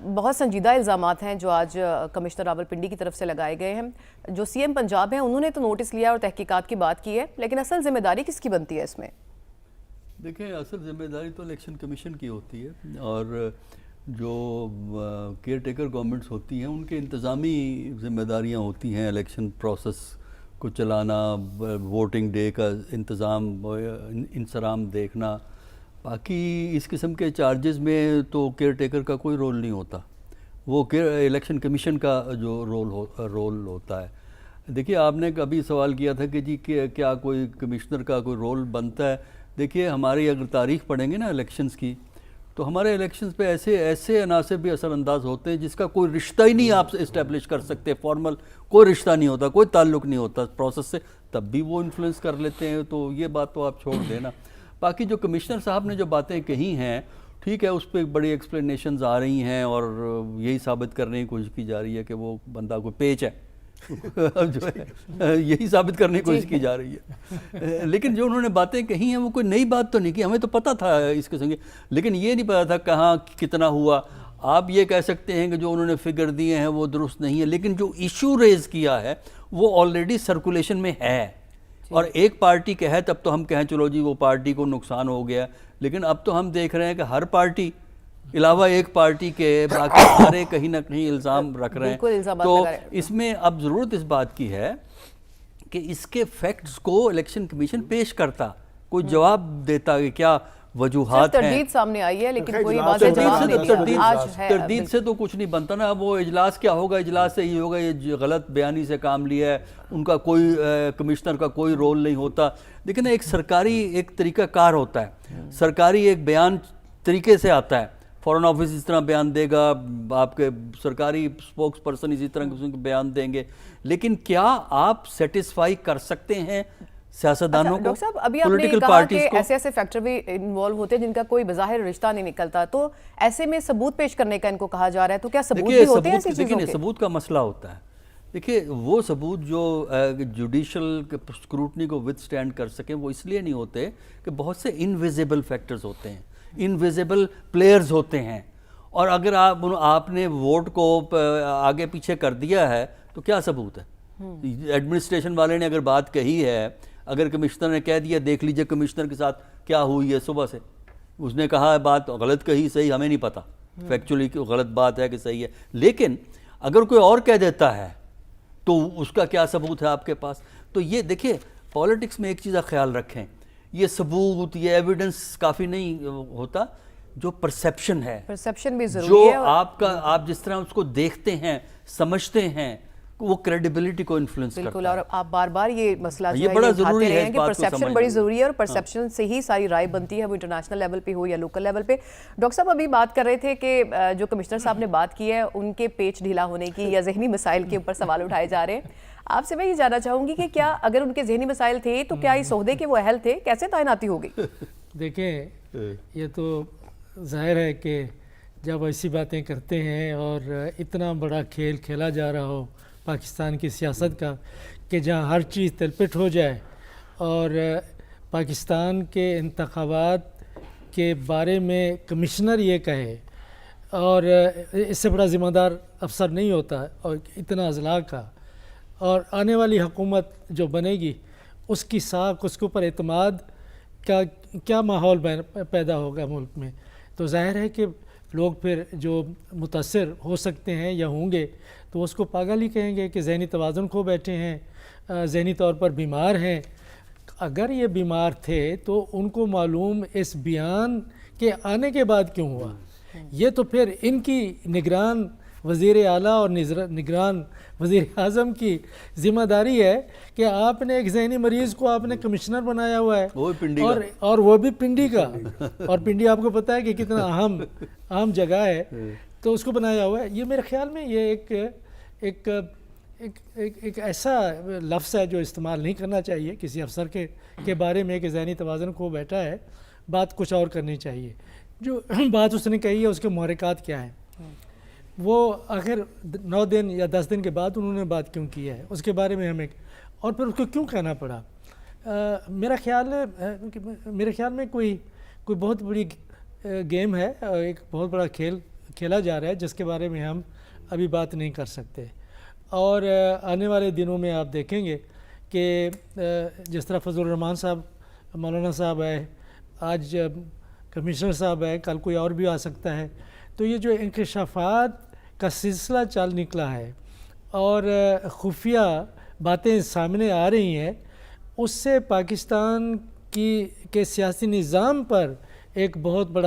بہت سنجیدہ الزامات ہیں جو آج کمشنر راولپنڈی کی طرف سے لگائے گئے ہیں. جو سی ایم پنجاب ہیں انہوں نے تو نوٹس لیا اور تحقیقات کی بات کی ہے, لیکن اصل ذمہ داری کس کی بنتی ہے اس میں؟ دیکھیں, اصل ذمہ داری تو الیکشن کمیشن کی ہوتی ہے, اور جو کیئر ٹیکر گورنمنٹس ہوتی ہیں ان کے انتظامی ذمہ داریاں ہوتی ہیں, الیکشن پروسیس کو چلانا, ووٹنگ ڈے کا انتظام انصرام دیکھنا. باقی اس قسم کے چارجز میں تو کیئر ٹیکر کا کوئی رول نہیں ہوتا, وہ الیکشن کمیشن کا جو رول ہوتا ہے. دیکھیے, آپ نے کبھی سوال کیا تھا کہ جی کیا کوئی کمشنر کا کوئی رول بنتا ہے. دیکھیے, ہماری اگر تاریخ پڑھیں گے نا الیکشنز کی, تو ہمارے الیکشنز پہ ایسے عناصر بھی اثر انداز ہوتے ہیں جس کا کوئی رشتہ ہی نہیں آپ اسٹیبلش کر سکتے, فارمل کوئی رشتہ نہیں ہوتا, کوئی تعلق نہیں ہوتا پروسیس سے, تب بھی وہ انفلوئنس کر لیتے ہیں. تو یہ بات تو آپ چھوڑ دینا. باقی جو کمشنر صاحب نے جو باتیں کہی ہیں, ٹھیک ہے, اس پہ بڑی ایکسپلینیشنز آ رہی ہیں اور یہی ثابت کرنے کی کوشش کی جا رہی ہے کہ وہ بندہ کوئی پیچ ہے, جو ہے یہی ثابت کرنے کی کوشش کی جا رہی ہے. لیکن جو انہوں نے باتیں کہی ہیں وہ کوئی نئی بات تو نہیں کی, ہمیں تو پتہ تھا اس قسم کی, لیکن یہ نہیں پتا تھا کہاں کتنا ہوا. آپ یہ کہہ سکتے ہیں کہ جو انہوں نے فگر دیے ہیں وہ درست نہیں ہے, لیکن جو ایشو ریز کیا ہے وہ آلریڈی سرکولیشن میں ہے, اور ایک پارٹی کا ہے تب تو ہم کہیں چلو جی وہ پارٹی کو نقصان ہو گیا. لیکن اب تو ہم دیکھ رہے ہیں کہ ہر پارٹی علاوہ ایک پارٹی کے باقی سارے کہیں نہ کہیں الزام رکھ رہے ہیں. تو اس میں اب ضرورت اس بات کی ہے کہ اس کے فیکٹس کو الیکشن کمیشن پیش کرتا, کوئی جواب دیتا کہ کیا وجوہات ہیں. تردید سامنے آئی ہے لیکن کوئی واضح جواب نہیں دیا. تردید سے تو کچھ نہیں بنتا نا. اب وہ اجلاس کیا ہوگا, اجلاس سے یہ ہوگا یہ غلط بیانی سے کام لیا ہے, ان کا کوئی کمشنر کا کوئی رول نہیں ہوتا. لیکن ایک سرکاری ایک طریقہ کار ہوتا ہے, سرکاری ایک بیان طریقے سے آتا ہے. فارن آفس اس طرح بیان دے گا, آپ کے سرکاری سپوکس پرسن اسی طرح کے بیان دیں گے. لیکن کیا آپ سیٹسفائی کر سکتے ہیں سیاستدانوں کو, ڈاکٹر صاحب ابھی آپ نے کہا کہ ایسے ایسے فیکٹر بھی انوالو ہوتے ہیں جن کا کوئی بظاہر رشتہ نہیں نکلتا, تو ایسے میں ثبوت پیش کرنے کا ان کو کہا جا رہا ہے, تو کیا ثبوت بھی ہوتے ہیں ایسی چیزوں کے؟ ثبوت کا مسئلہ ہوتا ہے. دیکھیے, وہ ثبوت جو جوڈیشل اسکروٹنی کو ود سٹینڈ کر سکیں وہ اس لیے نہیں ہوتے کہ بہت سے انویزیبل فیکٹرز ہوتے ہیں, انویزیبل پلیئرز ہوتے ہیں, اور اگر آپ نے ووٹ کو آگے پیچھے کر دیا ہے تو کیا ثبوت ہے؟ ایڈمنسٹریشن والے نے اگر بات کہی ہے, اگر کمشنر نے کہہ دیا دیکھ لیجئے کمشنر کے ساتھ کیا ہوئی ہے صبح سے, اس نے کہا ہے بات غلط کہی, صحیح ہمیں نہیں پتہ فیکچولی غلط بات ہے کہ صحیح ہے. لیکن اگر کوئی اور کہہ دیتا ہے تو اس کا کیا ثبوت ہے آپ کے پاس؟ تو یہ دیکھیے, پالیٹکس میں ایک چیز خیال رکھیں, یہ ثبوت یہ ایویڈنس کافی نہیں ہوتا, جو پرسیپشن ہے, پرسیپشن بھی ضروری جو ہے, آپ جس طرح اس کو دیکھتے ہیں سمجھتے ہیں, وہ کریڈیبلٹی کو انفلوئنس کرتا ہے. بالکل, اور آپ بار بار یہ مسئلہ یہ بڑا ضروری ہے کہ پرسیپشن بڑی ضروری ہے, اور پرسیپشن سے ہی ساری رائے بنتی ہے, وہ انٹرنیشنل لیول پہ ہو یا لوکل لیول پہ. ڈاکٹر صاحب ابھی بات کر رہے تھے کہ جو کمشنر صاحب نے بات کی ہے ان کے پیچ ڈھیلا ہونے کی یا ذہنی مسائل کے اوپر سوال اٹھائے جا رہے ہیں. آپ سے میں یہ جاننا چاہوں گی کہ کیا اگر ان کے ذہنی مسائل تھے تو کیا اس عہدے کے وہ اہل تھے, کیسے تعیناتی ہوگی؟ دیکھیں, یہ تو ظاہر ہے کہ جب ایسی باتیں کرتے ہیں اور اتنا بڑا کھیل کھیلا جا رہا ہو پاکستان کی سیاست کا, کہ جہاں ہر چیز تلپٹ ہو جائے, اور پاکستان کے انتخابات کے بارے میں کمشنر یہ کہے, اور اس سے بڑا ذمہ دار افسر نہیں ہوتا, اور اتنا اضلاع کا, اور آنے والی حکومت جو بنے گی اس کی ساکھ, اس کے اوپر اعتماد کا کیا ماحول پیدا ہوگا ملک میں. تو ظاہر ہے کہ لوگ پھر جو متاثر ہو سکتے ہیں یا ہوں گے تو اس کو پاگل ہی کہیں گے کہ ذہنی توازن کھو بیٹھے ہیں, ذہنی طور پر بیمار ہیں. اگر یہ بیمار تھے تو ان کو معلوم اس بیان کے آنے کے بعد کیوں ہوا. یہ تو پھر ان کی نگران وزیر اعلیٰ اور نگران وزیر اعظم کی ذمہ داری ہے کہ آپ نے ایک ذہنی مریض کو آپ نے کمشنر بنایا ہوا ہے, اور وہ بھی پنڈی کا, اور پنڈی آپ کو پتہ ہے کہ کتنا اہم جگہ ہے, تو اس کو بنایا ہوا ہے. یہ میرے خیال میں یہ ایک ایسا لفظ ہے جو استعمال نہیں کرنا چاہیے کسی افسر کے بارے میں کہ ذہنی توازن کو بیٹھا ہے. بات کچھ اور کرنی چاہیے. جو بات اس نے کہی ہے اس کے محرکات کیا ہیں, وہ آخر 9 دن یا 10 دن کے بعد انہوں نے بات کیوں کی ہے, اس کے بارے میں ہمیں, اور پھر اس کو کیوں کہنا پڑا. میرا خیال میں کوئی بہت بڑی گیم ہے, ایک بہت بڑا کھیل کھیلا جا رہا ہے جس کے بارے میں ہم ابھی بات نہیں کر سکتے. اور آنے والے دنوں میں آپ دیکھیں گے کہ جس طرح فضل الرحمان صاحب مولانا صاحب ہے, آج کمشنر صاحب ہے, کل کوئی اور بھی آ سکتا ہے. تو یہ جو انکشافات کا سلسلہ چل نکلا ہے اور خفیہ باتیں سامنے آ رہی ہیں, اس سے پاکستان کے سیاسی نظام پر ایک بہت بڑا